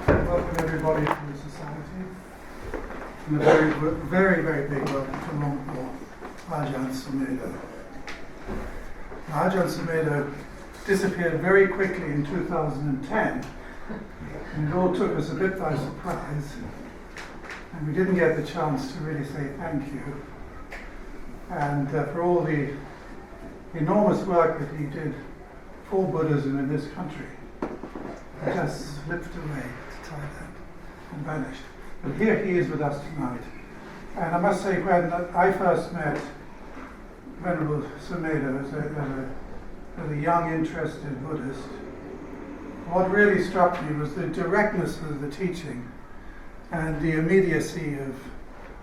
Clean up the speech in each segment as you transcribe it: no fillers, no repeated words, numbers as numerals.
Welcome everybody to the society, and a very, very big welcome to Luang Por Ajahn Sumedho. Now, Ajahn Sumedho disappeared very quickly in 2010, and it all took us a bit by surprise, and we didn't get the chance to really say thank you, and for all the enormous work that he did for Buddhism in this country. It just slipped away to Thailand and vanished. But here he is with us tonight. And I must say, when I first met Venerable Sumedho as a young, interested Buddhist, what really struck me was the directness of the teaching and the immediacy of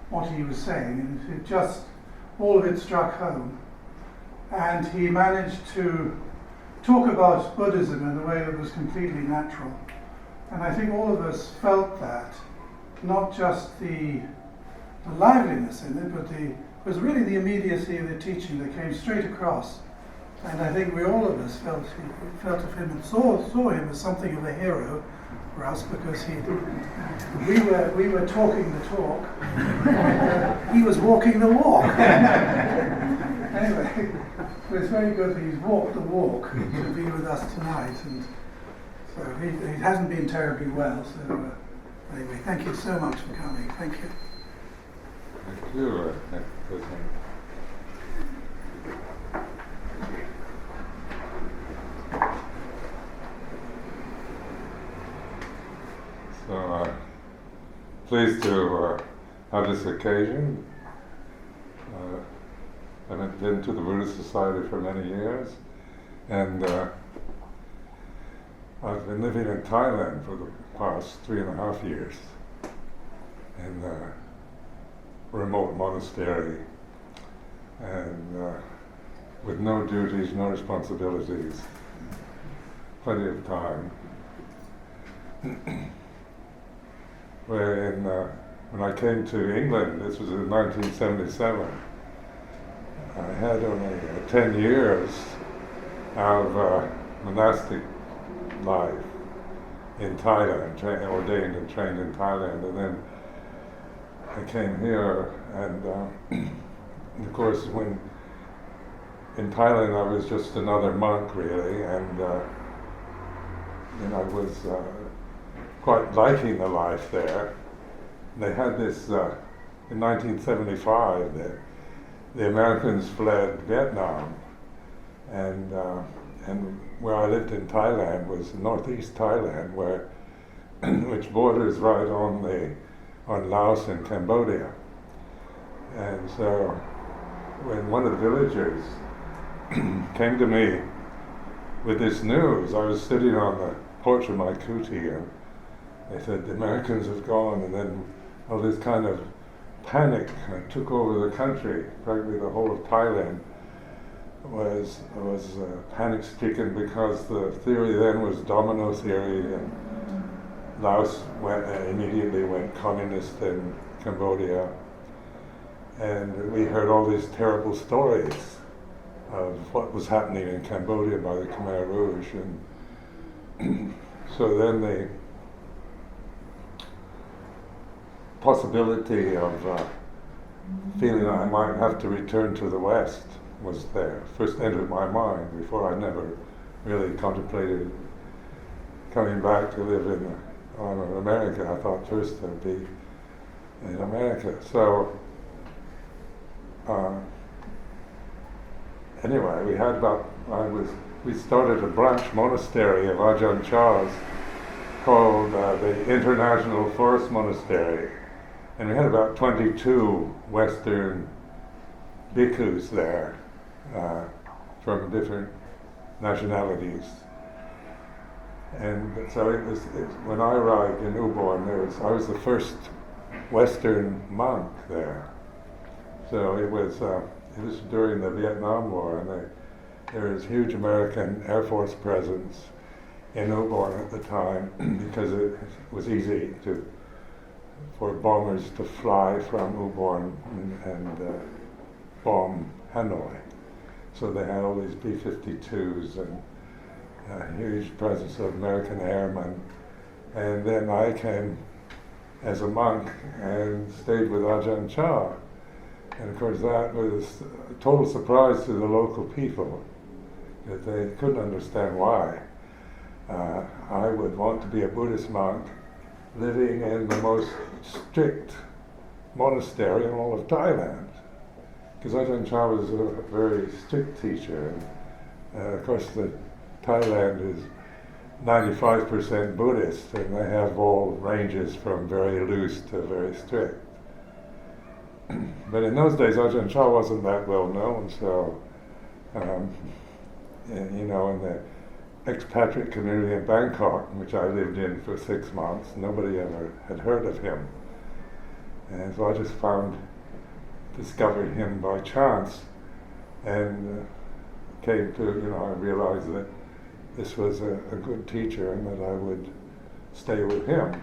what he was saying. And it just, all of it struck home. And he managed to talk about Buddhism in a way that was completely natural. And I think all of us felt that, not just the liveliness in it, but it was really the immediacy of the teaching that came straight across. And I think all of us felt of him and saw him as something of a hero for us, because we were talking the talk, and he was walking the walk. Anyway, but it's very good that he's walked the walk to be with us tonight, and so he hasn't been terribly well. So anyway, thank you so much for coming. Thank you. Thank you. So pleased to have this occasion. I've been to the Buddhist Society for many years, and I've been living in Thailand for the past 3.5 years in a remote monastery, and with no duties, no responsibilities, plenty of time. When I came to England, this was in 1977, I had only 10 years of monastic life in Thailand, ordained and trained in Thailand, and then I came here, and of course when in Thailand I was just another monk really, and I was quite liking the life there. They had this, in 1975, the Americans fled Vietnam, and where I lived in Thailand was northeast Thailand, which borders right on Laos and Cambodia. And so when one of the villagers came to me with this news, I was sitting on the porch of my kuti, and they said the Americans have gone, and then all this kind of panic took over the country. Practically the whole of Thailand was panic-stricken, because the theory then was domino theory, and Laos immediately went communist in Cambodia, and we heard all these terrible stories of what was happening in Cambodia by the Khmer Rouge, and so then the possibility of feeling I might have to return to the West was there. First entered my mind, before I never really contemplated coming back to live in America. I thought first I'd be in America. So anyway, we started a branch monastery of Ajahn Chah's called the International Forest Monastery. And we had about 22 Western bhikkhus there from different nationalities. And so when I arrived in Ubon, I was the first Western monk there. So it was during the Vietnam War, and there was huge American Air Force presence in Ubon at the time, because it was easy for bombers to fly from Ubon and bomb Hanoi. So they had all these B-52s and a huge presence of American airmen. And then I came as a monk and stayed with Ajahn Chah. And of course that was a total surprise to the local people, that they couldn't understand why I would want to be a Buddhist monk living in the most strict monastery in all of Thailand. Because Ajahn Chah was a very strict teacher, and of course Thailand is 95% Buddhist, and they have all ranges from very loose to very strict. But in those days, Ajahn Chah wasn't that well known, so, in the expatriate community in Bangkok, which I lived in for 6 months, nobody ever had heard of him. And so I just discovered him by chance, and came to, I realized that this was a good teacher and that I would stay with him.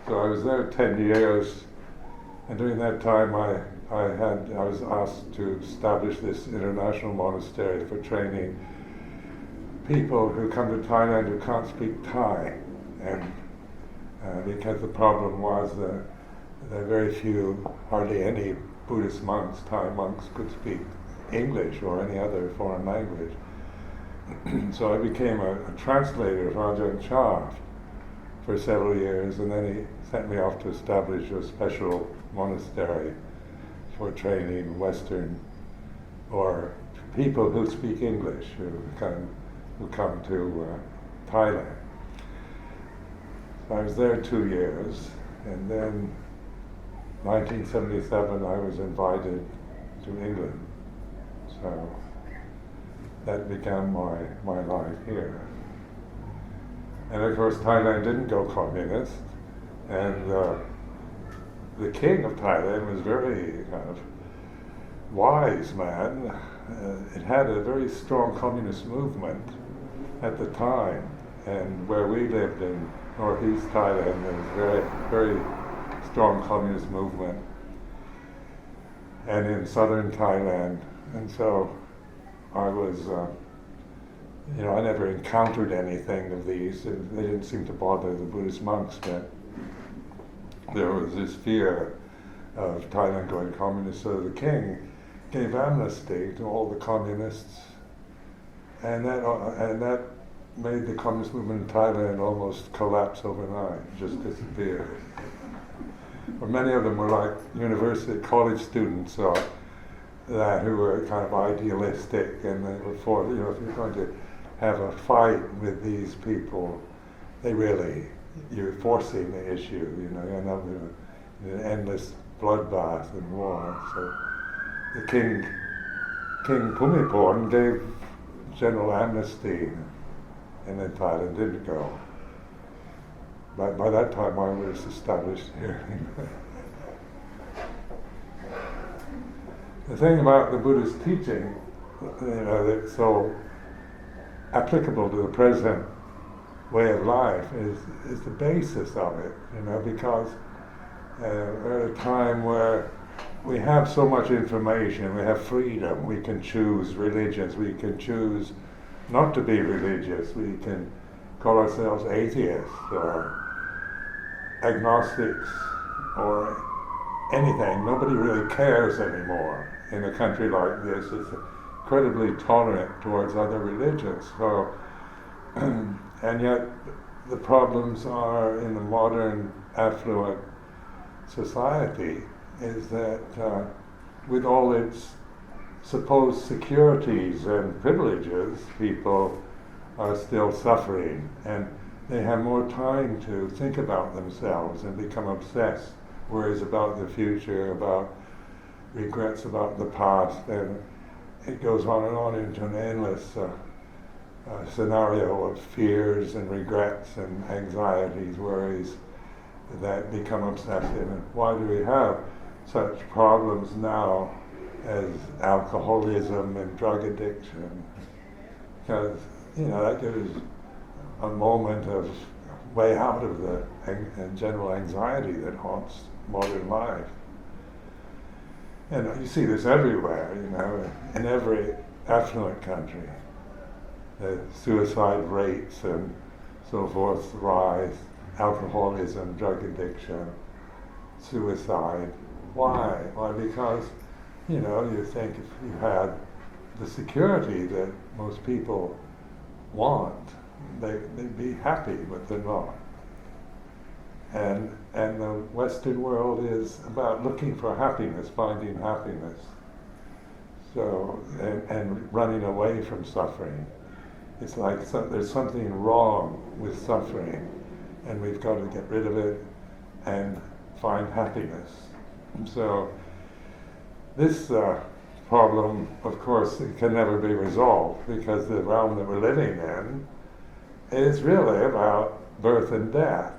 So I was there 10 years, and during that time I was asked to establish this international monastery for training people who come to Thailand who can't speak Thai, and because the problem was that there are very few, hardly any Buddhist monks, Thai monks, could speak English or any other foreign language. So I became a translator of Ajahn Chah for several years, and then he sent me off to establish a special monastery for training Western or people who speak English who come to Thailand. So I was there 2 years, and then 1977 I was invited to England. So that began my life here. And of course Thailand didn't go communist, and the king of Thailand was very kind of wise man. It had a very strong communist movement at the time, and where we lived in northeast Thailand, there was very, very strong communist movement, and in southern Thailand. And so I was, I never encountered anything of these, and they didn't seem to bother the Buddhist monks, but there was this fear of Thailand going communist, so the king gave amnesty to all the communists, and that made the communist movement in Thailand almost collapse overnight, just disappear. Or many of them were like university, college students, who were kind of idealistic, and they were for, if you're going to have a fight with these people, you're forcing the issue, you end up in an endless bloodbath and war. So the King Bhumibol gave general amnesty, and then Thailand didn't go. But by that time I was established here. The thing about the Buddhist teaching, that's so applicable to the present way of life is the basis of it, because we're at a time where we have so much information, we have freedom, we can choose religions, we can choose not to be religious, we can call ourselves atheists or agnostics or anything. Nobody really cares anymore in a country like this. It's incredibly tolerant towards other religions. So, and yet the problems are in the modern affluent society is that with all its supposed securities and privileges, people are still suffering, and they have more time to think about themselves and become obsessed, worries about the future, about regrets about the past, and it goes on into an endless scenario of fears and regrets and anxieties, worries that become obsessive. And why do we have such problems now as alcoholism and drug addiction? Because, that gives a moment of way out of the general anxiety that haunts modern life. And you see this everywhere, in every affluent country. The suicide rates and so forth rise, alcoholism, drug addiction, suicide. Why? Why? Because, you think if you had the security that most people want, they'd be happy, but they're not. And the Western world is about looking for happiness, finding happiness. So, and running away from suffering. It's like there's something wrong with suffering, and we've got to get rid of it and find happiness. And so this problem, of course, it can never be resolved, because the realm that we're living in is really about birth and death.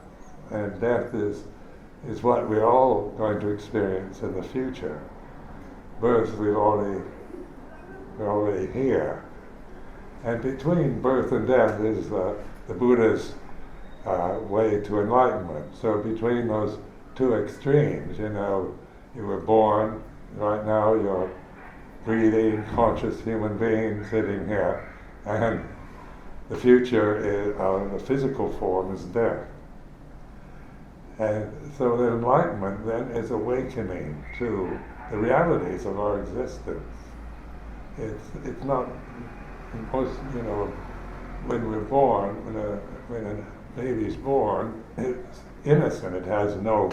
And death is what we're all going to experience in the future. Birth, we're already here. And between birth and death is the Buddha's way to enlightenment. So between those two extremes, you were born, right now you're breathing, conscious human being sitting here, and the future is, the physical form is death. And so the enlightenment then is awakening to the realities of our existence. It's not, most, when we're born, when a baby's born, it's innocent. It has no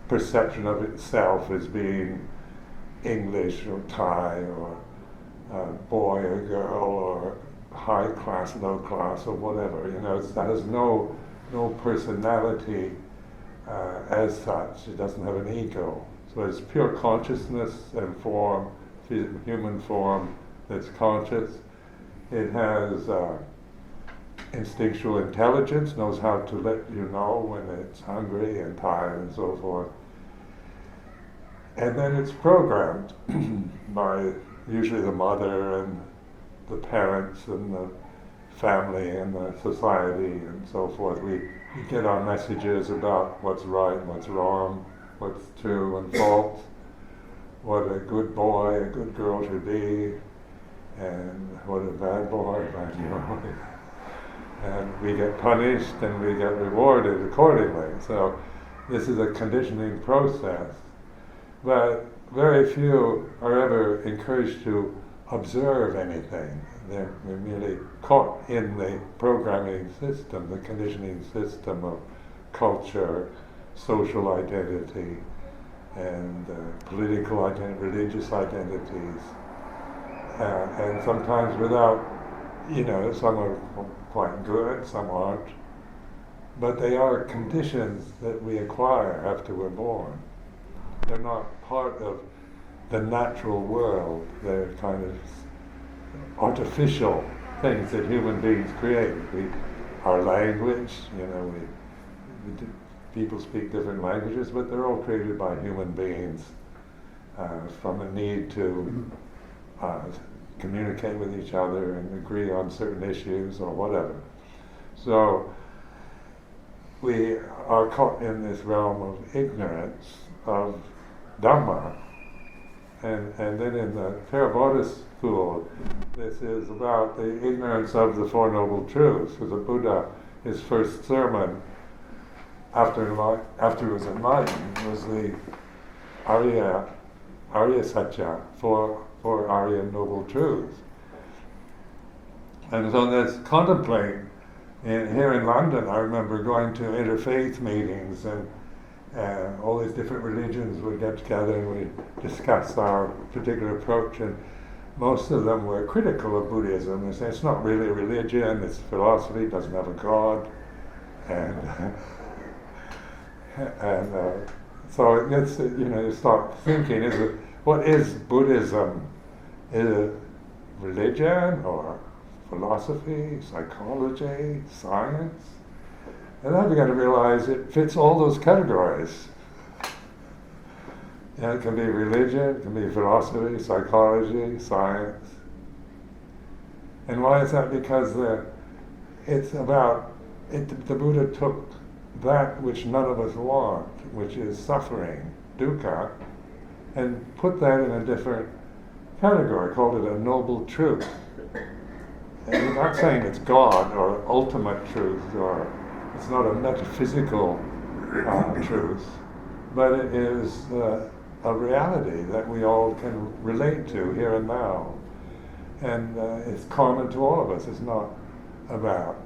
perception of itself as being English or Thai or boy or girl or high class, low class or whatever. It has no personality as such. It doesn't have an ego. So it's pure consciousness and form, human form that's conscious. It has instinctual intelligence, knows how to let you know when it's hungry and tired and so forth. And then it's programmed by usually the mother and the parents and the family and the society and so forth. We get our messages about what's right, what's wrong, what's true and false, what a good boy, a good girl should be, and what a bad boy, bad girl. And we get punished and we get rewarded accordingly. So this is a conditioning process. But very few are ever encouraged to observe anything. They're merely caught in the programming system, the conditioning system of culture, social identity, and political identity, religious identities. And sometimes without, some are quite good, some aren't. But they are conditions that we acquire after we're born. They're not part of the natural world. They're kind of artificial things that human beings create. Our language, people speak different languages, but they're all created by human beings from a need to communicate with each other and agree on certain issues or whatever. So we are caught in this realm of ignorance of Dhamma. And then in the Theravada school, this is about the ignorance of the Four Noble Truths. So the Buddha, his first sermon after he was enlightened was the Arya Satya, four Arya Noble Truths. And so let's contemplate. Here in London, I remember going to interfaith meetings, and all these different religions would get together and we'd discuss our particular approach, and most of them were critical of Buddhism. They say it's not really a religion, it's philosophy, it doesn't have a God. So it gets, you start thinking, what is Buddhism? Is it religion or philosophy, psychology, science? And I began to realize it fits all those categories. It can be religion, it can be philosophy, psychology, science. And why is that? Because the Buddha took that which none of us want, which is suffering, dukkha, and put that in a different category, called it a noble truth. And you're not saying it's God or ultimate truth, or it's not a metaphysical truth, but it is a reality that we all can relate to here and now. And it's common to all of us. It's not about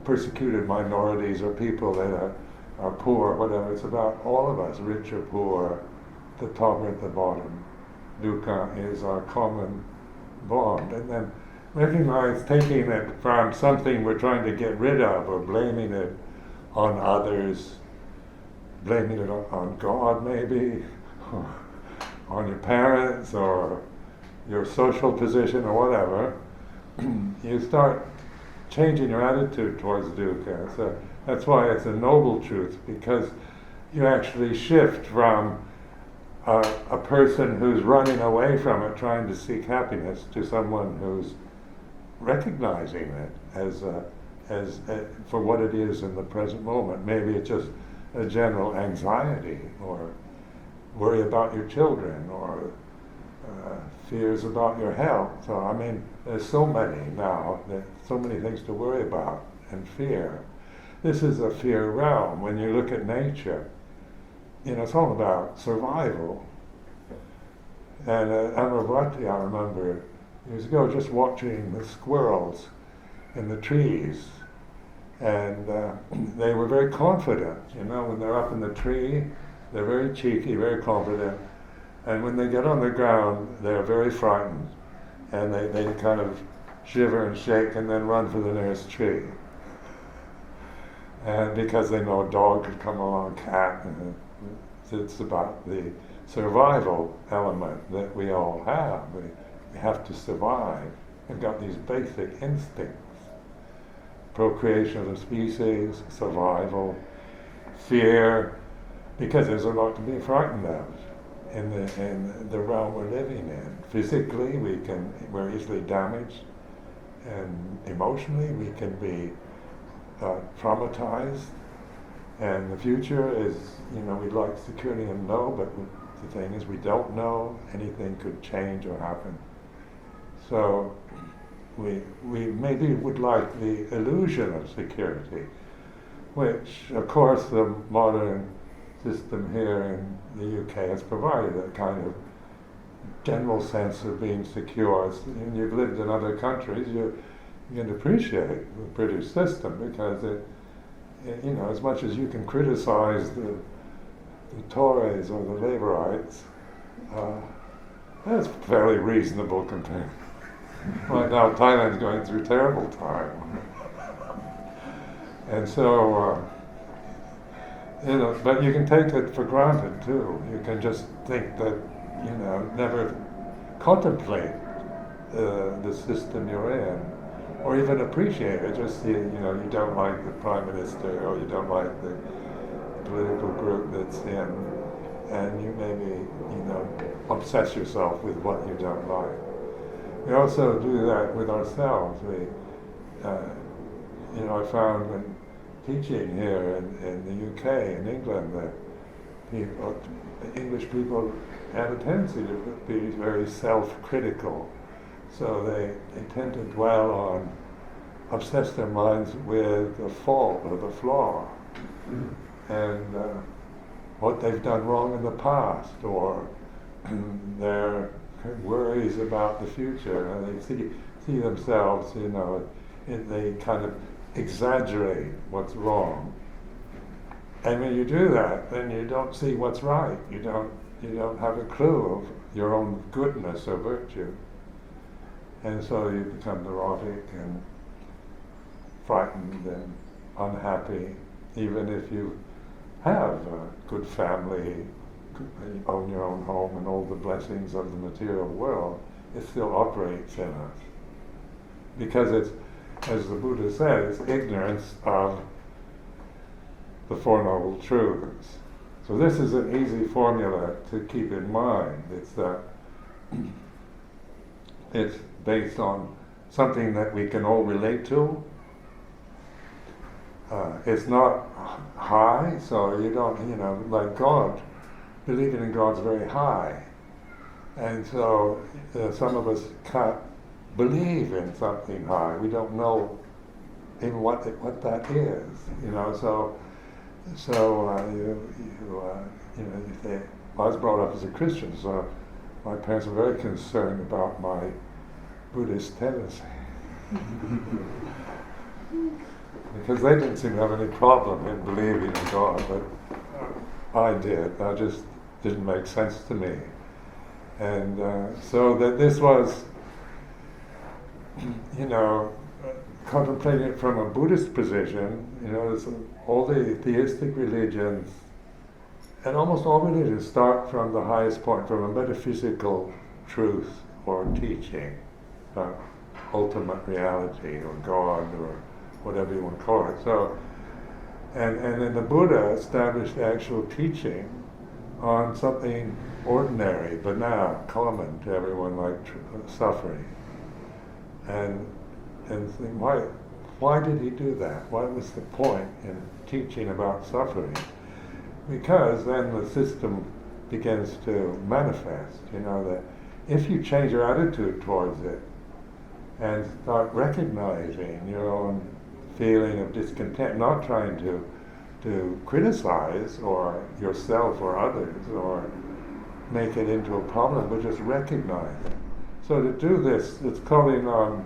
persecuted minorities or people that are poor or whatever. It's about all of us, rich or poor, the top or at the bottom. Dukkha is our common bond. And then recognize taking it from something we're trying to get rid of or blaming it on others, blaming it on God maybe, or on your parents or your social position or whatever, you start changing your attitude towards dukkha. So that's why it's a noble truth, because you actually shift from a person who's running away from it, trying to seek happiness, to someone who's recognizing it as for what it is in the present moment. Maybe it's just a general anxiety, or worry about your children, or fears about your health. So I mean, there's so many now, there's so many things to worry about and fear. This is a fear realm. When you look at nature, it's all about survival. And at Amaravati, I remember years ago just watching the squirrels in the trees, and they were very confident. When they're up in the tree, they're very cheeky, very confident, and when they get on the ground, they're very frightened, and they kind of shiver and shake and then run for the nearest tree. And because they know a dog could come along, cat, and it's about the survival element that we all have. We have to survive. We've got these basic instincts. Procreation of the species, survival, fear, because there's a lot to be frightened of in the realm we're living in. Physically, we're easily damaged, and emotionally we can be traumatized. And the future is, we'd like security and know, but the thing is we don't know. Anything could change or happen. So we maybe would like the illusion of security, which of course the modern system here in the UK has provided, a kind of general sense of being secure. And you've lived in other countries, you can appreciate the British system, because it as much as you can criticize the Tories or the Labourites, that's fairly reasonable compared. Right now, Thailand's going through a terrible time. And so, but you can take it for granted too. You can just think that, never contemplate the system you're in, or even appreciate it. Just see, you don't like the Prime Minister, or you don't like the political group that's in, and you maybe, obsess yourself with what you don't like. We also do that with ourselves. I found when teaching here in the UK, in England, that English people have a tendency to be very self-critical. So they tend to dwell on, obsess their minds with the fault or the flaw, and what they've done wrong in the past, or their worries about the future. And they see themselves, they kind of exaggerate what's wrong. And when you do that, then you don't see what's right. You don't have a clue of your own goodness or virtue. And so you become neurotic and frightened and unhappy, even if you have a good family, you own your own home and all the blessings of the material world. It still operates in us. Because it's, as the Buddha says, ignorance of the Four Noble Truths. So this is an easy formula to keep in mind. It's that it's based on something that we can all relate to. It's not high, so you don't, like God believing in God's very high. And so some of us can't believe in something high. We don't know even what that is, you know. So you say, I was brought up as a Christian, so my parents were very concerned about my Buddhist tendency. Because they didn't seem to have any problem in believing in God, but I did. That just didn't make sense to me. And so that this was, you know, contemplating it from a Buddhist position, you know, all the theistic religions, and almost all religions start from the highest point, from a metaphysical truth or teaching, ultimate reality or God or whatever you want to call it. So, and then the Buddha established actual teaching on something ordinary, banal, common to everyone, like suffering. And think, why did he do that? What was the point in teaching about suffering? Because then the system begins to manifest, you know, that if you change your attitude towards it and start recognizing your own feeling of discontent, not trying to criticize or yourself or others or make it into a problem, but just recognize it. So to do this, it's calling on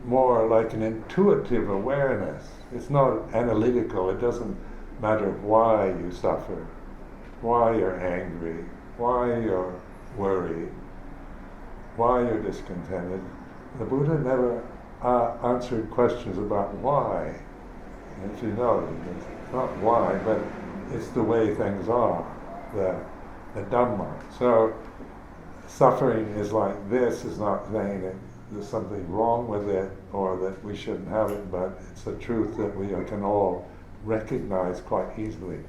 more like an intuitive awareness. It's not analytical. It doesn't matter why you suffer, why you're angry, why you're worried, why you're discontented. The Buddha never answered questions about why. And if you know, it's not why, but it's the way things are, the Dhamma. So suffering is like this, is not saying that there's something wrong with it or that we shouldn't have it, but it's a truth that we can all recognize quite easily.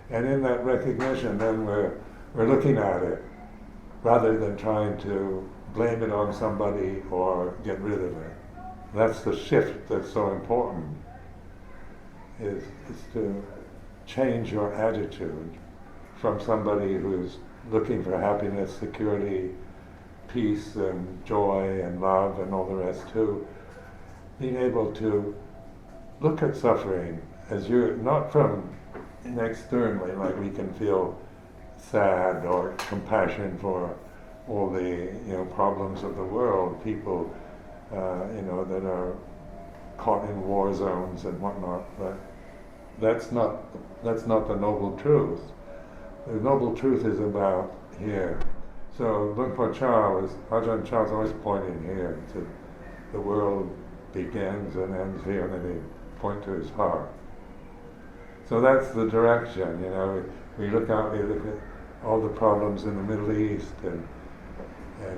And in that recognition, then we're looking at it rather than trying to blame it on somebody or get rid of it. That's the shift that's so important, is to change your attitude from somebody who's looking for happiness, security, peace and joy and love and all the rest, to being able to look at suffering as you're not from externally, like we can feel sad or compassion for all the problems of the world, people that are caught in war zones and whatnot. But that's not the noble truth. The noble truth is about here. So Luang Por Chah Ajahn Chah was always pointing here to the world begins and ends here, and then he point to his heart. So that's the direction, we look out, we look at all the problems in the Middle East and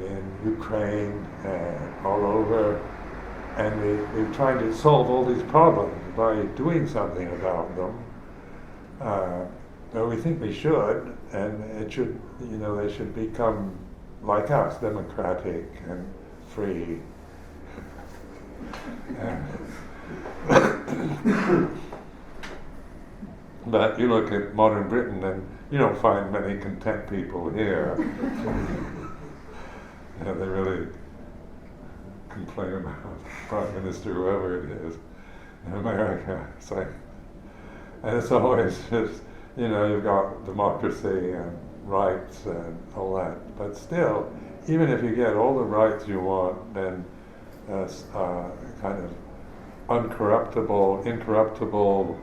in Ukraine and all over, and we're trying to solve all these problems by doing something about them. But we think we should, and it should, they should become like us, democratic and free. But you look at modern Britain and you don't find many content people here. They really complain about Prime Minister, whoever it is, in America. And it's always just, you've got democracy and rights and all that. But still, even if you get all the rights you want, then kind of incorruptible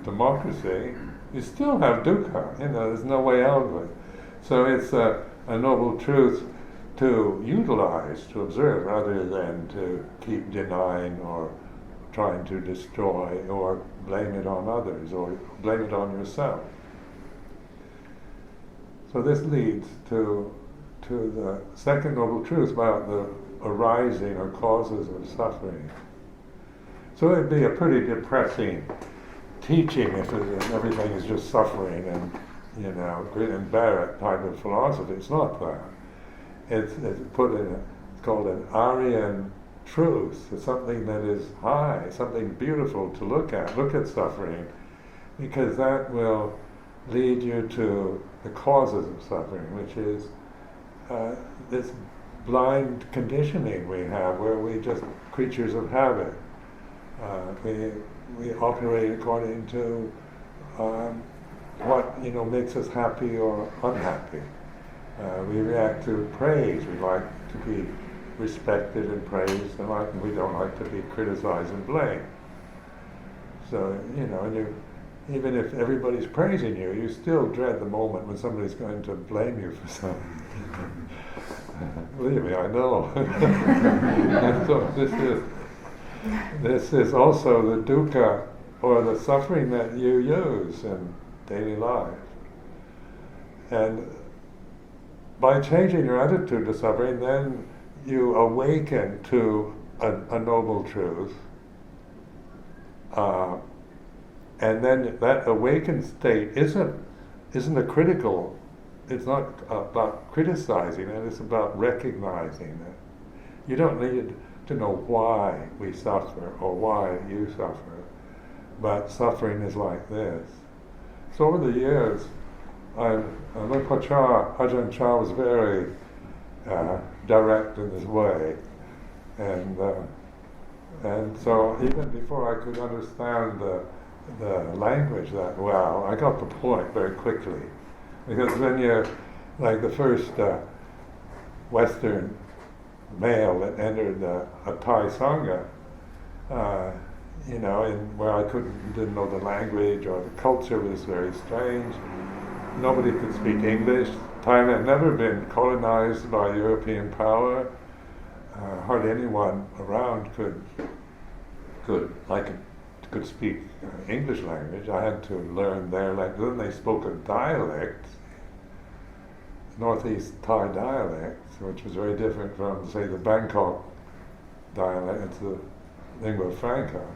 democracy, you still have dukkha. There's no way out of it. So it's a noble truth to utilize, to observe, rather than to keep denying or trying to destroy or blame it on others or blame it on yourself. So this leads to the second noble truth about the arising or causes of suffering. So it'd be a pretty depressing teaching if everything is just suffering and grit and bear it type of philosophy. It's not that. It's called an Aryan truth. It's something that is high, something beautiful to look at. Look at suffering, because that will lead you to the causes of suffering, which is this blind conditioning we have, where we just creatures of habit. We operate according to what makes us happy or unhappy. We react to praise. We like to be respected and praised, and we don't like to be criticized and blamed. So and even if everybody's praising you, you still dread the moment when somebody's going to blame you for something. Believe me, I know. And so this is also the dukkha, or the suffering that you use in daily life. And by changing your attitude to suffering, then you awaken to a noble truth. And then that awakened state isn't a critical. It's not about criticizing it. It's about recognizing it. You don't need to know why we suffer or why you suffer, but suffering is like this. So over the years, Luang Por Chah, Ajahn Chah was very direct in his way, and so even before I could understand the language that well, I got the point very quickly. Because when you're like the first Western male that entered a Thai Sangha, where I didn't know the language, or the culture was very strange. Nobody could speak English. Thailand had never been colonized by European power. Hardly anyone around could speak English language. I had to learn their language. Then they spoke a dialect, Northeast Thai dialect, which was very different from, say, the Bangkok dialect. It's the lingua franca.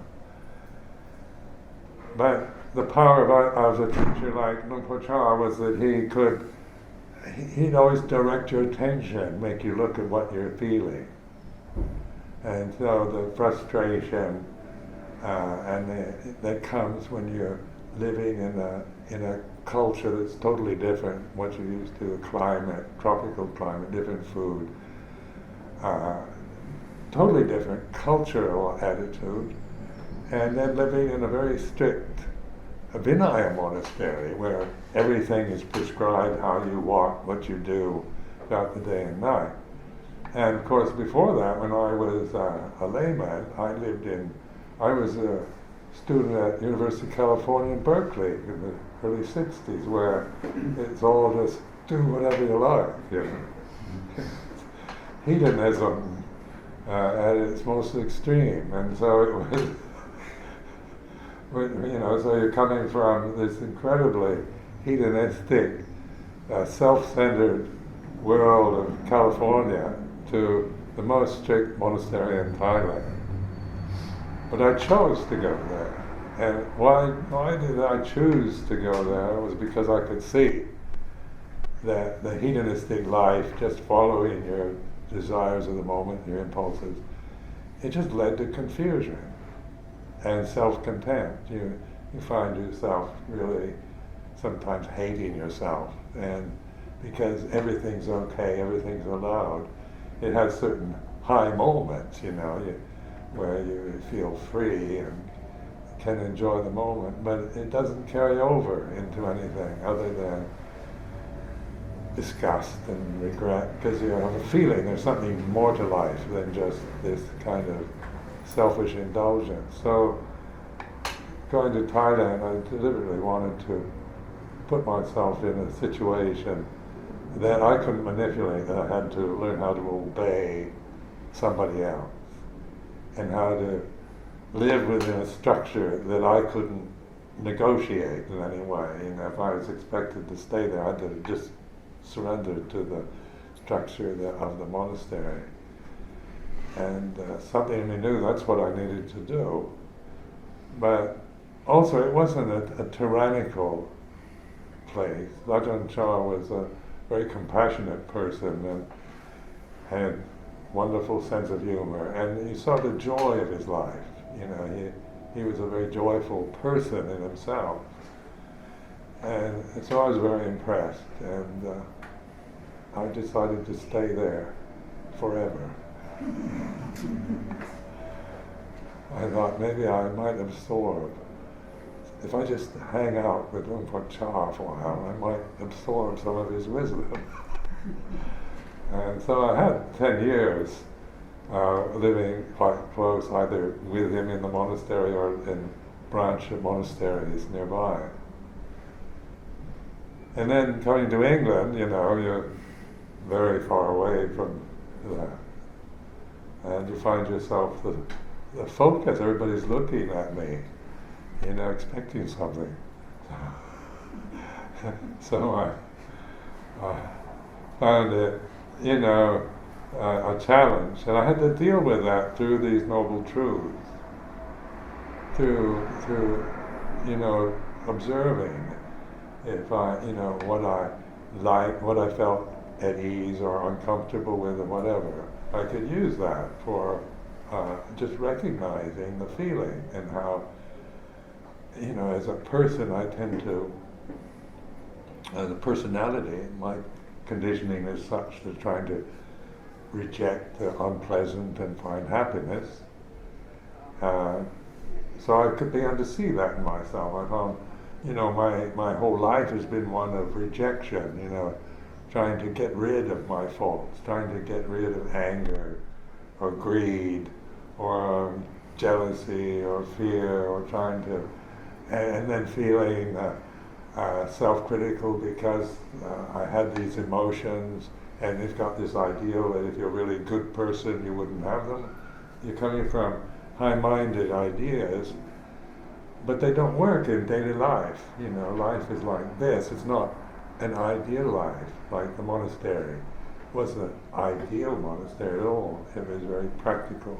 But the power of a teacher like Luang Por Chah was that he'd always direct your attention, make you look at what you're feeling. And so the frustration that comes when you're living in a culture that's totally different, what you're used to, a climate, tropical climate, different food, totally different cultural attitude, and then living in a very strict Vinaya monastery where everything is prescribed, how you walk, what you do throughout the day and night. And of course before that, when I was a layman, I was a student at University of California in Berkeley in the early 60s, where it's all just do whatever you like. Hedonism at its most extreme, and so it was. So you're coming from this incredibly hedonistic, self-centered world of California to the most strict monastery in Thailand. But I chose to go there. And why did I choose to go there was because I could see that the hedonistic life, just following your desires of the moment, your impulses, it just led to confusion and self-contempt. You find yourself really sometimes hating yourself, and because everything's okay, everything's allowed. It has certain high moments, where you feel free and can enjoy the moment, but it doesn't carry over into anything other than disgust and regret, because you have a feeling there's something more to life than just this kind of selfish indulgence. So going to Thailand, I deliberately wanted to put myself in a situation that I couldn't manipulate, that I had to learn how to obey somebody else and how to live within a structure that I couldn't negotiate in any way. If I was expected to stay there, I had to just surrender to the structure of the monastery. And something in me knew that's what I needed to do. But also it wasn't a tyrannical place. Ajahn Chah was a very compassionate person and had wonderful sense of humor, and you saw the joy of his life. He was a very joyful person in himself. And so I was very impressed, and I decided to stay there forever. I thought maybe I might absorb. If I just hang out with Luang Por Chah for a while, I might absorb some of his wisdom. And so I had 10 years living quite close, either with him in the monastery or in branch of monasteries nearby. And then coming to England, you're very far away from that. And you find yourself the focus, everybody's looking at me, expecting something. So I found it, a challenge, and I had to deal with that through these noble truths, through observing if what I liked, what I felt at ease or uncomfortable with, or whatever. I could use that for just recognizing the feeling, and how, as a person I tend to, as a personality, my conditioning is such to trying to reject the unpleasant and find happiness. So I could begin to see that in myself. I found, my whole life has been one of rejection, trying to get rid of my faults, trying to get rid of anger or greed or jealousy or fear, or trying to, and then feeling self-critical because I had these emotions, and it's got this ideal that if you're a really good person you wouldn't have them. You're coming from high-minded ideas, but they don't work in daily life. Life is like this. It's not an ideal life like the monastery. It wasn't an ideal monastery at all. It was very practical.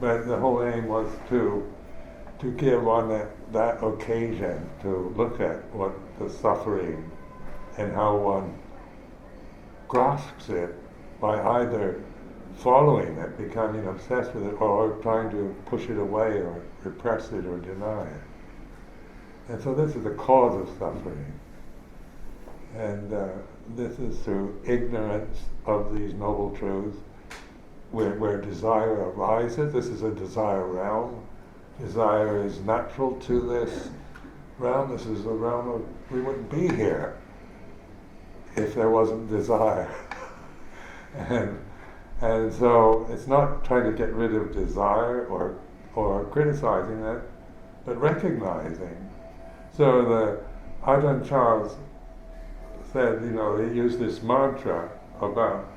But the whole aim was to give one that occasion to look at what the suffering and how one grasps it by either following it, becoming obsessed with it, or trying to push it away or repress it or deny it. And so this is the cause of suffering. And this is through ignorance of these noble truths, where desire arises. This is a desire realm. Desire is natural to this realm. This is a realm of, we wouldn't be here if there wasn't desire. And so it's not trying to get rid of desire or criticizing it, but recognizing. So the Ajahn Chah said, he used this mantra about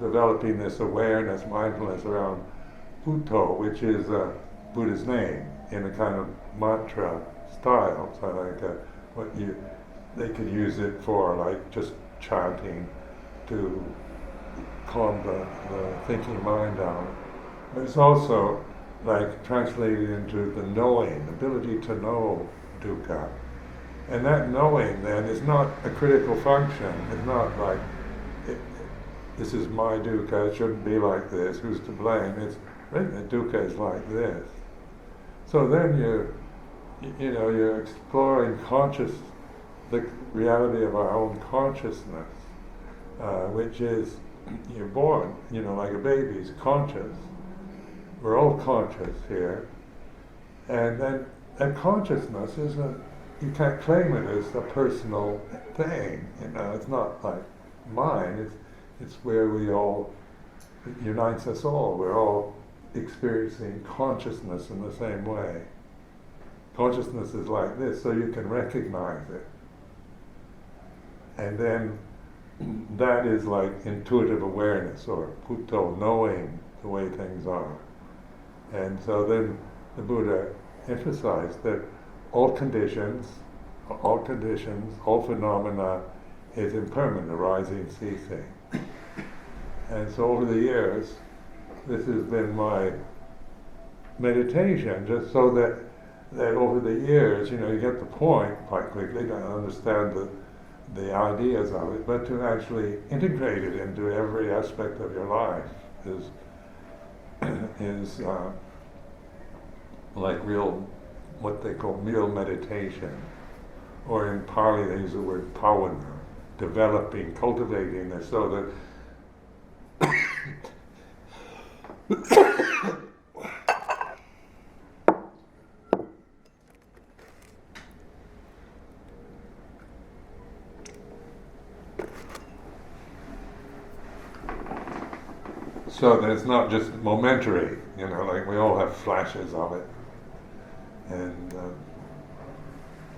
developing this awareness, mindfulness around Bhutto, which is Buddha's name, in a kind of mantra style. So like they could use it for like just chanting to calm the thinking mind down. But it's also like translated into the knowing, the ability to know dukkha. And that knowing then is not a critical function. It's not like, this is my dukkha, it shouldn't be like this, who's to blame? It's written that dukkha is like this. So then you're exploring the reality of our own consciousness, which is, you're born, like a baby's conscious. We're all conscious here. And then that consciousness you can't claim it as a personal thing. It's not like mine. It's where it unites us all. We're all experiencing consciousness in the same way. Consciousness is like this, so you can recognize it. And then that is like intuitive awareness, or Bhutto, knowing the way things are. And so then the Buddha emphasized that all conditions, all phenomena is impermanent, arising, ceasing. And so over the years, this has been my meditation, just so that over the years, you get the point quite quickly to understand the ideas of it, but to actually integrate it into every aspect of your life is like real, what they call real meditation. or in Pali they use the word pavana, developing, cultivating this so that so that it's not just momentary, like we all have flashes of it. And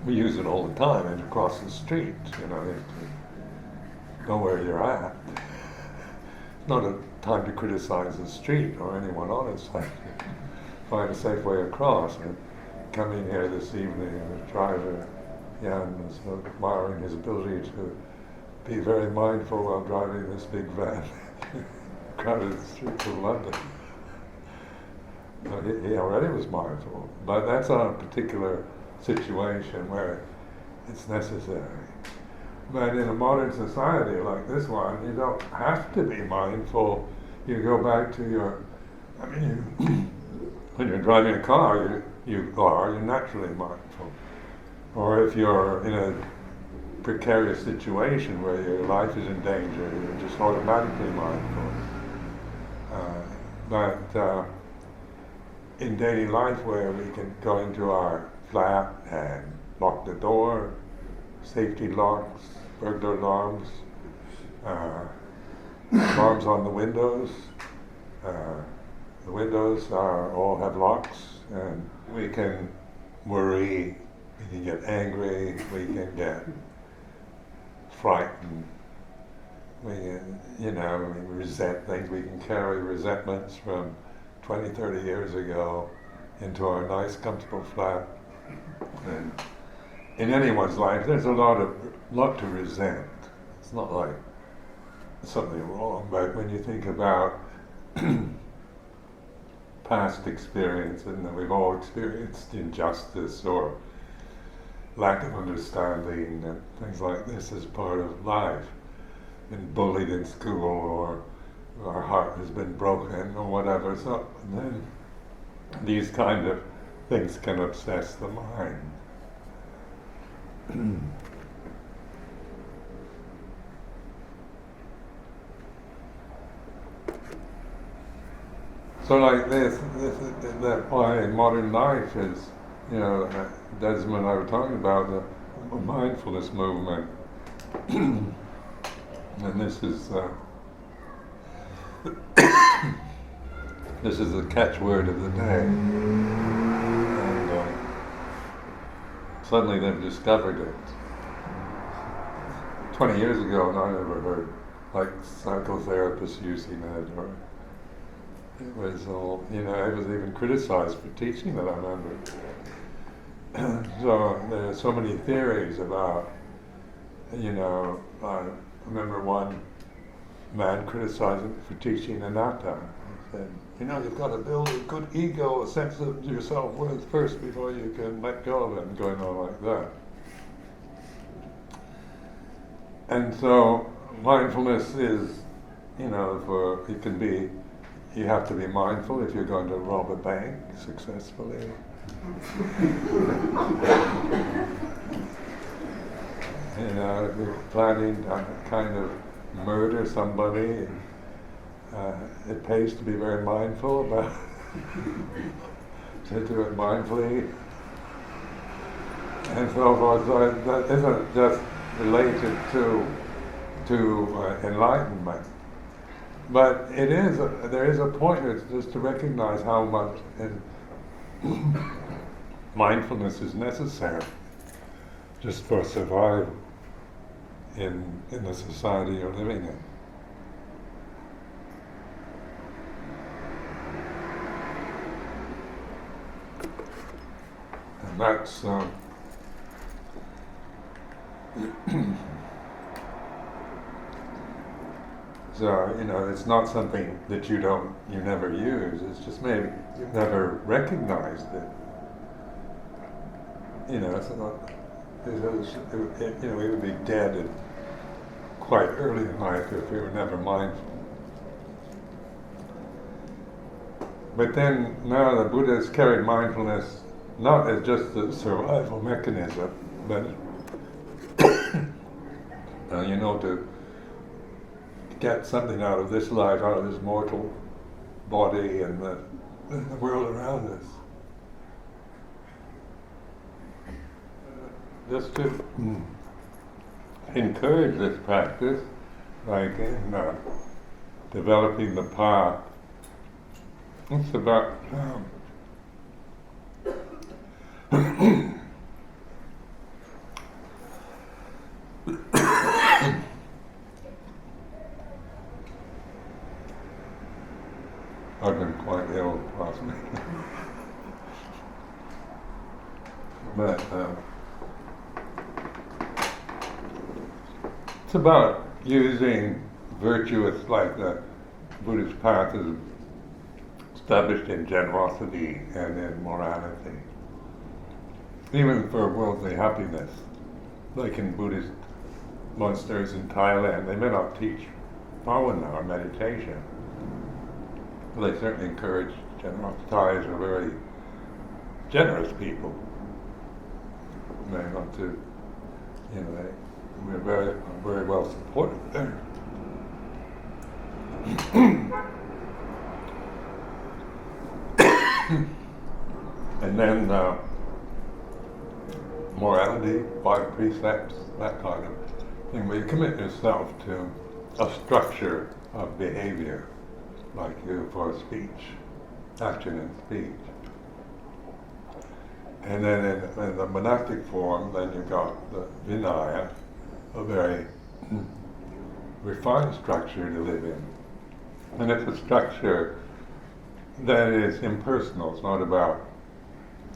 we use it all the time, and across the street, you know where you're at. It's not a time to criticize the street or anyone on it. Find a safe way across. And coming here this evening, the driver, Jan, was admiring his ability to be very mindful while driving this big van. Crowded streets of London. So he already was mindful, but that's on a particular situation where it's necessary. But in a modern society like this one, you don't have to be mindful. You go back to when you're driving a car, you're naturally mindful. Or if you're in a precarious situation where your life is in danger, you're just automatically mindful. But in daily life, where we can go into our flat and lock the door, safety locks, burglar alarms, alarms on the windows. The windows all have locks, and we can worry, we can get angry, we can get frightened. We resent things. We can carry resentments from 20, 30 years ago into our nice, comfortable flat. And in anyone's life, there's a lot to resent. It's not like something wrong, but when you think about past experience, and we've all experienced injustice or lack of understanding and things like this as part of life. Been bullied in school, or our heart has been broken, or whatever. So then these kind of things can obsess the mind. So like that's why modern life is, Desmond and I were talking about the mindfulness movement. And this is the catchword of the day. And suddenly they've discovered it. 20 years ago, I never heard psychotherapists using it, or it was all, I was even criticized for teaching it, I remember. So there are so many theories about, I remember one man criticizing me for teaching anatta. He said, you've got to build a good ego, a sense of your self-worth first before you can let go of it, and going on like that. And so mindfulness is, you have to be mindful if you're going to rob a bank successfully. If you're planning to kind of murder somebody, it pays to be very mindful about to do it mindfully, and so forth. So that isn't just related to enlightenment, but there is a point just to recognize how much mindfulness is necessary just for survival in the society you're living in. And that's so it's not something that you never use. It's just maybe you've never recognized it. It's not. We would be dead quite early in life if we were never mindful. But then now the Buddha has carried mindfulness not as just a survival mechanism, but to get something out of this life, out of this mortal body and the world around us. Just to encourage this practice, like in developing the path, it's about I've been quite ill last week. But it's about using virtuous, like the Buddhist path is established in generosity and in morality. Even for worldly happiness, like in Buddhist monasteries in Thailand, they may not teach bhavana or meditation. They certainly encourage generosity. Thais are very generous people. They want to, we're very, very well supported there. And then morality, 5 precepts, that kind of thing, where you commit yourself to a structure of behavior, like you for speech, action and speech. And then in the monastic form, then you've got the Vinaya, a very refined structure to live in. And it's a structure that is impersonal. It's not about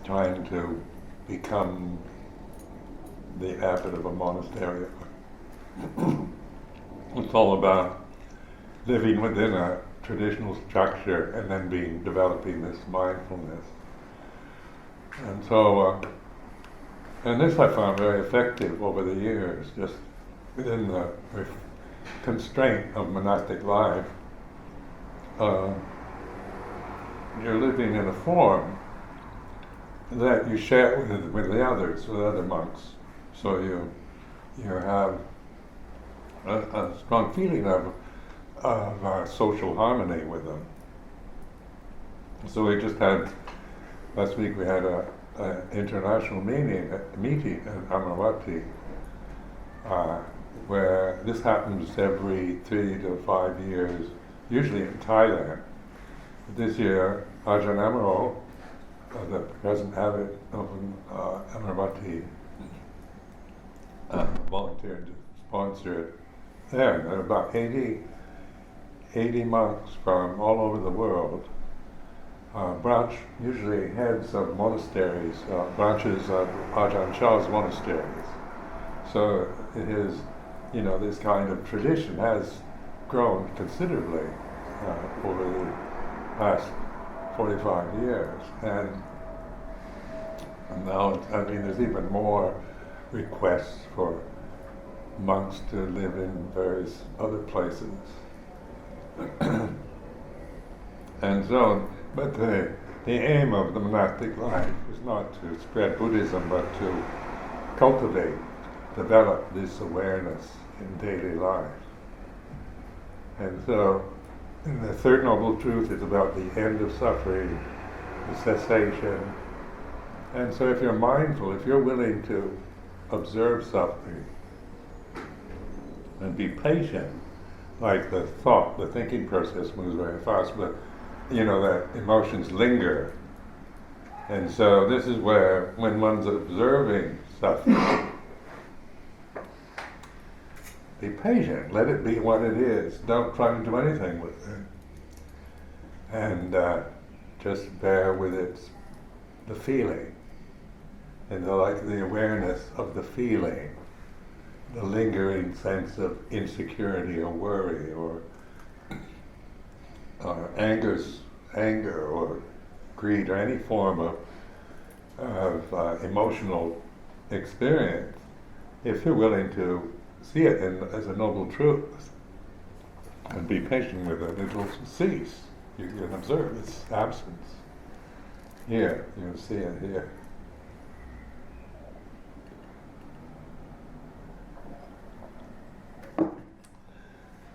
trying to become the abbot of a monastery. It's all about living within a traditional structure and then developing this mindfulness. And so, and this I found very effective over the years, just within the constraint of monastic life. You're living in a form that you share with the others, with other monks. So you have a strong feeling of social harmony with them. So we just had, last week we had an international meeting in Amaravati, where this happens every 3 to 5 years, usually in Thailand. This year, Ajahn Amaro, the present abbot of Amaravati, volunteered to sponsor it there. And there are about 80 monks from all over the world, usually heads of monasteries, branches of Ajahn Chah's monasteries. So it is, this kind of tradition has grown considerably over the past 45 years. And now, there's even more requests for monks to live in various other places. And so, but the aim of the monastic life is not to spread Buddhism, but to cultivate, develop this awareness in daily life. And so, the third noble truth is about the end of suffering, the cessation. And so if you're mindful, if you're willing to observe suffering and be patient, like the thinking process moves very fast, but that emotions linger. And so this is where, when one's observing suffering, be patient, let it be what it is. Don't try to do anything with it. And just bear with the feeling. And the awareness of the feeling, the lingering sense of insecurity or worry or anger or greed or any form of emotional experience. If you're willing to see it as a noble truth and be patient with it, it will cease. You can observe its absence. Here, you see it here.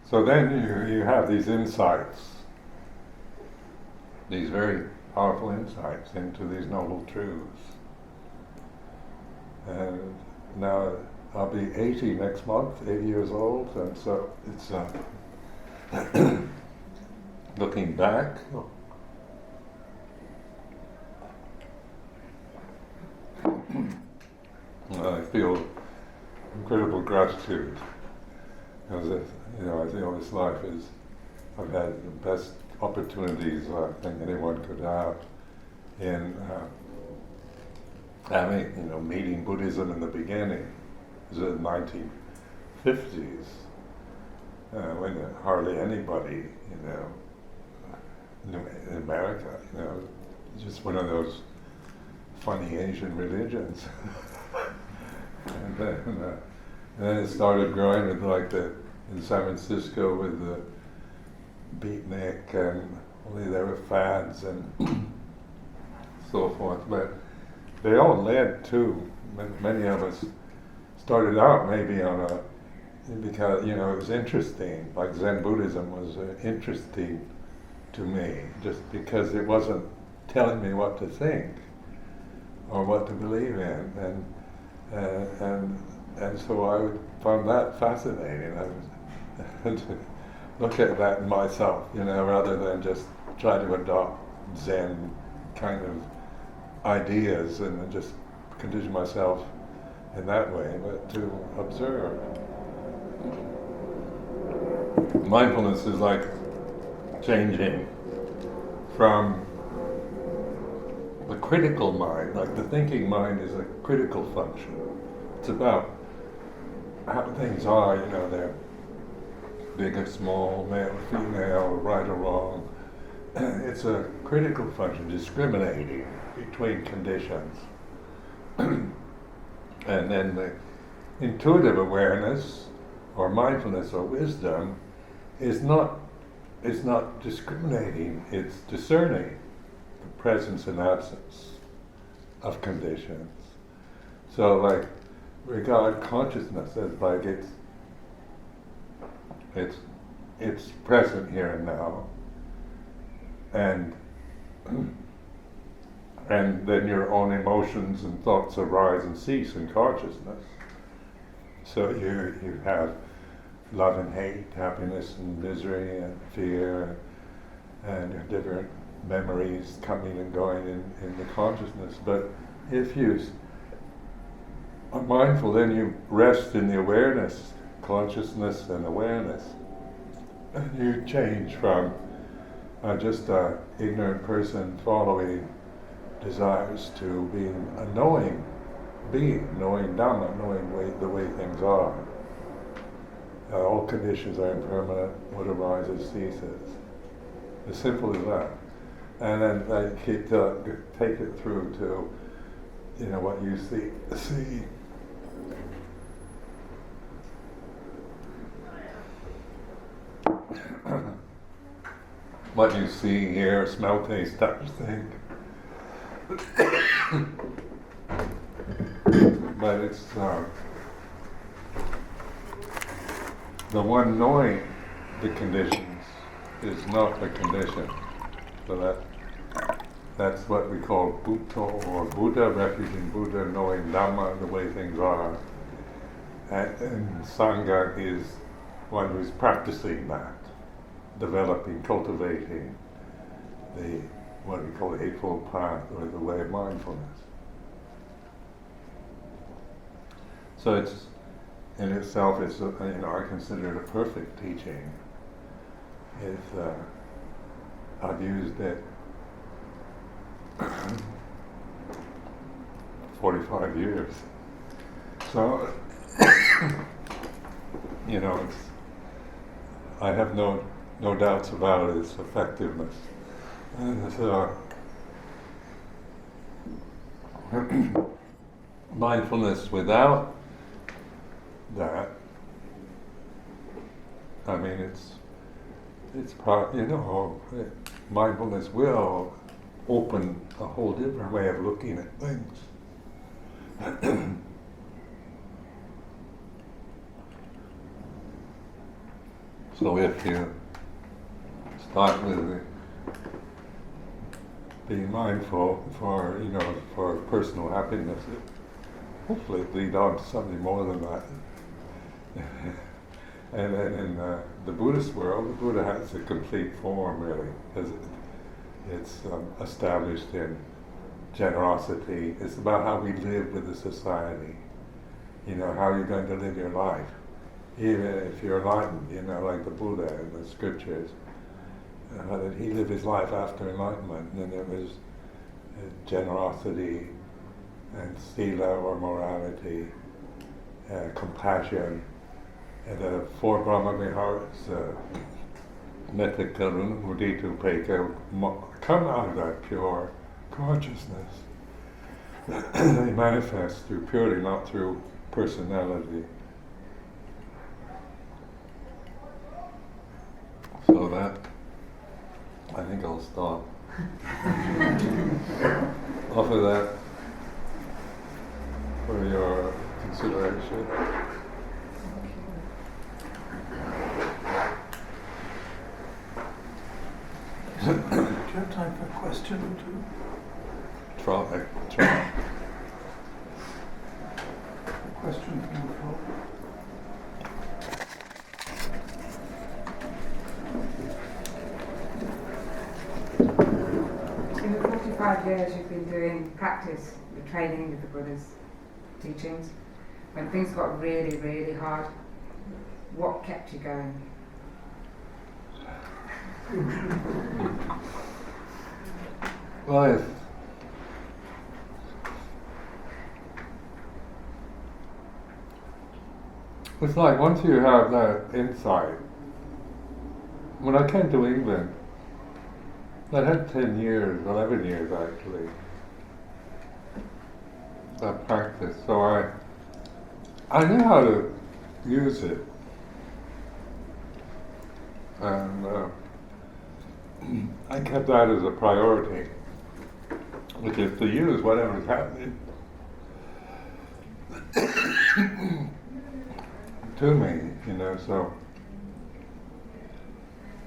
So then you have these insights, these very powerful insights into these noble truths. And now I'll be 80 next month, 80 years old, and so it's looking back. I feel incredible gratitude, because I think this life is, I've had the best opportunities I think anyone could have in having, meeting Buddhism in the beginning. It was in the 1950s, when hardly anybody, knew in America, just one of those funny Asian religions. and then it started growing with in San Francisco with the beatnik, and only there were fads and so forth. But they all led to, many of us started out maybe because it was interesting, like Zen Buddhism was interesting to me, just because it wasn't telling me what to think or what to believe in, and so I found that fascinating. To look at that in myself, rather than just try to adopt Zen kind of ideas and just condition myself in that way, but to observe. Mindfulness is like changing from the critical mind, like the thinking mind is a critical function. It's about how things are, they're big or small, male or female, right or wrong. It's a critical function, discriminating between conditions. And then the intuitive awareness, or mindfulness, or wisdom, is not discriminating, it's discerning the presence and absence of conditions. So regard consciousness as it's present here and now, and then your own emotions and thoughts arise and cease in consciousness. So you have love and hate, happiness and misery and fear, and your different memories coming and going in the consciousness. But if you are mindful, then you rest in the awareness, consciousness and awareness. And you change from just an ignorant person following desires to being a knowing being, knowing Dhamma, knowing the way things are. All conditions are impermanent, what arises ceases. As simple as that. And then I take it through to, what you see. What you see, hear, smell, taste, touch, think. But it's the one knowing the conditions is not the condition. So that's what we call Bhutto or Buddha, refuge in Buddha, knowing Dhamma, the way things are. And Sangha is one who's practicing that, developing, cultivating what we call the Eightfold Path, or the way of mindfulness. So it's, in itself, it's I consider it a perfect teaching. I've used it 45 years. So, it's, I have no doubts about its effectiveness. And so, mindfulness without that, it's part, mindfulness will open a whole different way of looking at things. So if you start with being mindful for, for personal happiness, hopefully it lead on to something more than that. And then in the Buddhist world, the Buddha has a complete form, really, because it's established in generosity. It's about how we live with the society. How you're going to live your life. Even if you're enlightened, like the Buddha in the scriptures, how did he live his life after enlightenment? And there was generosity and sila or morality, compassion, and the four Brahma Viharas, metta, karuna, mudita, upekkha, come out of that pure consciousness. They manifest through purity, not through personality. So that, I think I'll stop. Offer that for your consideration. Do you have time for a question or two? Try. A question from the floor. In the 45 years you've been doing practice, the training with the Buddha's teachings, when things got really, really hard, what kept you going? Well, it's like once you have that insight. When I came to England, I had 10 years, 11 years actually, that practice. So I knew how to use it. And I kept that as a priority, which is to use whatever's happening to me, so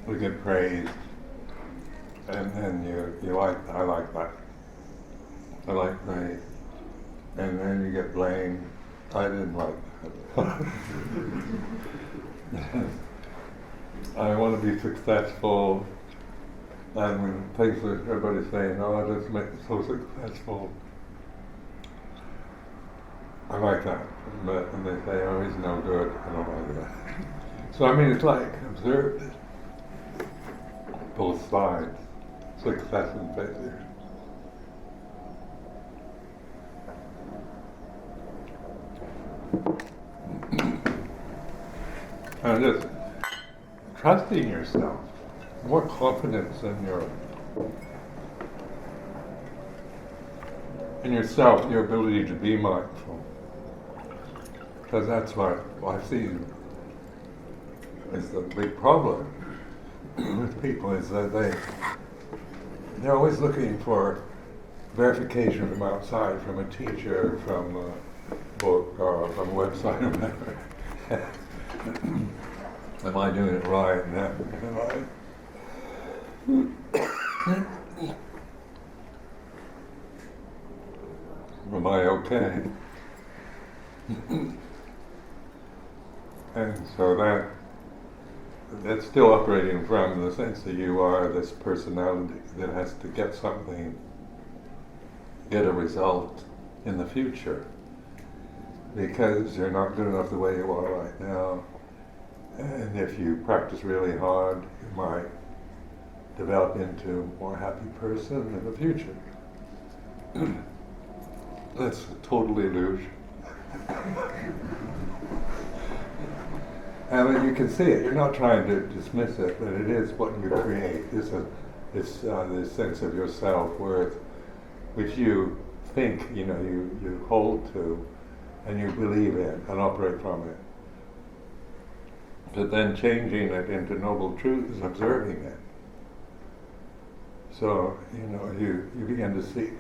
we get praised, and you like, I like that. I like praise. And then you get blamed. I didn't like that. I want to be successful, and when things that everybody's saying, "Oh, I just make it so successful," I like that. But when they say, "Oh, he's no good," I don't like that. So it's like observe both sides, success and failure. And just trusting yourself, more confidence in yourself, your ability to be mindful. Because that's what I see is the big problem with people, is that they're always looking for verification from outside, from a teacher, from a book, or from a website, or whatever. Am I doing it right? Am I okay? And so that's still operating from the sense that you are this personality that has to get something, get a result in the future, because you're not good enough the way you are right now. And if you practice really hard, you might develop into a more happy person in the future. That's a total illusion. And you can see it. You're not trying to dismiss it, but it is what you create. It's this sense of your self-worth, which you think, you hold to, and you believe in, and operate from it. But then changing it into noble truth is observing it. So, you begin to see.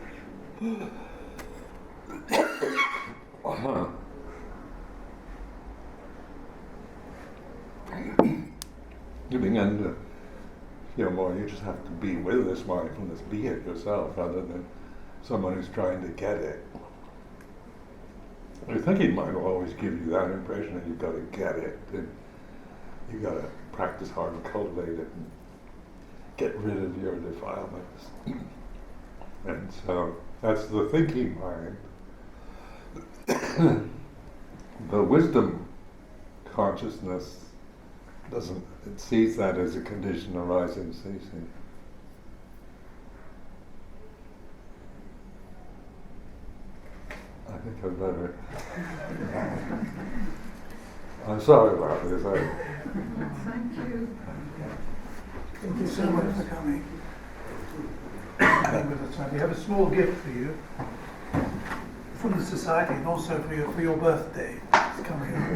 Giving into, more, you just have to be with this mindfulness, be it yourself, rather than someone who's trying to get it. Your thinking mind will always give you that impression that you've got to get it. You've got to practice hard and cultivate it and get rid of your defilements. And so that's the thinking mind. The wisdom consciousness it sees that as a condition arising and ceasing. I think I'd better. I'm sorry about this. Thank you. Thank you so much for coming. With us. We have a small gift for you from the society, and also for your birthday. It's coming up.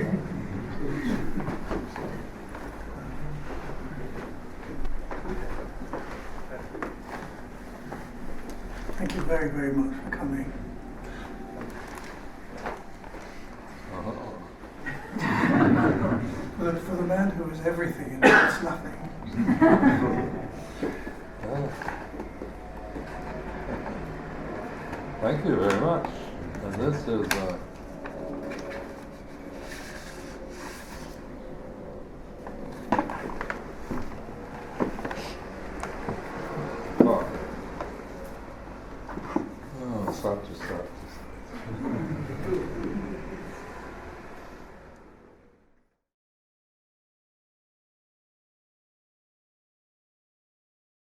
Thank you very, very much for coming. For the man who is everything and it's nothing. Thank you very much. And this is it's not just